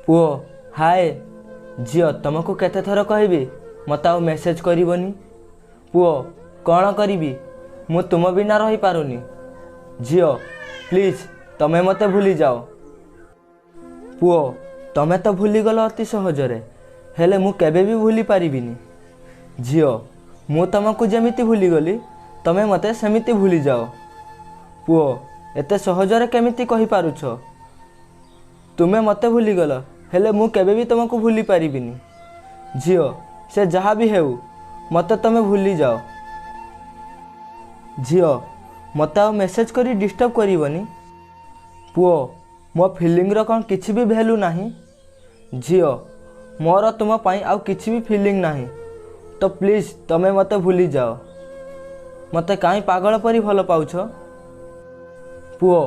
पुओ हाय झील तुमको केते थर कहबी मत आउ मेसेज करबनी। पुओ कौन करी मु तुम बिना रही पारुनी। झील प्लीज तमे मते भूली जाओ। पुओ तमे तो भूलीगल अति सहजरे हेले मु केबे भी भूली पारिबिनी। झील मु तुमको जेमिति भूलीगली तमे मते सेमिति भूली जाओ। पुओ एते सहजरे केमिति कहि पारुछ। तुमे मते भूलीगल हेले मु केबे भी तुमको भूली पारिबिनी। झील से जहाँ भी हेउ मते तमे भूली जाओ। झील मते आउ मेसेज करी डिस्टर्ब करिवनी। पुओ मो फीलिंग रो कौन किछि भी वैल्यू नाही। झील मोर तुम पाई आउ किछि भी फीलिंग नाही तो प्लीज तमे मते भूली जाओ। मते काई पागल परी भल पाउछ। पुओ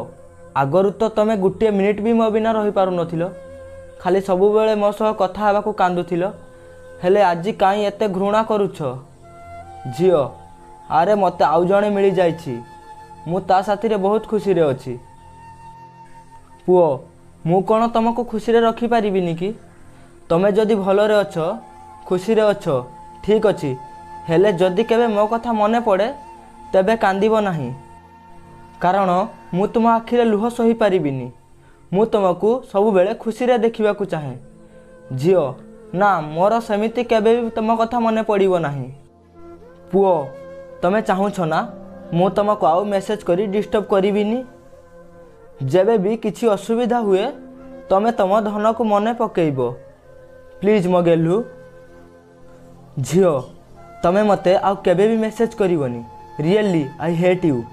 आगरु तो तमे गुटे मिनिट भी मो बिना रही पारु नथिलो। खाली सबु बेले मो सह कथा हेबाकू कांदुथिलो हेले आजि काई एते घृणा करूछ। झील अरे मते आउ जणे मिली जाइछि मु ता साथी रे बहुत खुशी रे अछि। पुओ मु कोन तुमको खुशी रे रखी पारिबिनी कि। तमे जदि भलो रे अछ खुशी रे अछ ठीक अछि हेले जदि केबे मो कथा मने पड़े तेबे कांदिबो नाही कारण मु तुम आखिरे लुह सही पारिबिनी। मु तुमको सब बेले खुशी रे देखिबाकू चाहे। झील ना मोर सेमिति केबे भी तुम कथा मने पड़िबो नाही। पुओ तमे चाहुछ ना मु तुमको आउ मेसेज करी डिस्टर्ब करिबिनी। जेबे भी किछि असुविधा हुए तमे तम धन को मने पकेइबो प्लीज मो गेलु। झील तमे मते आउ केबे भी मेसेज करिवनी। Really I hate you.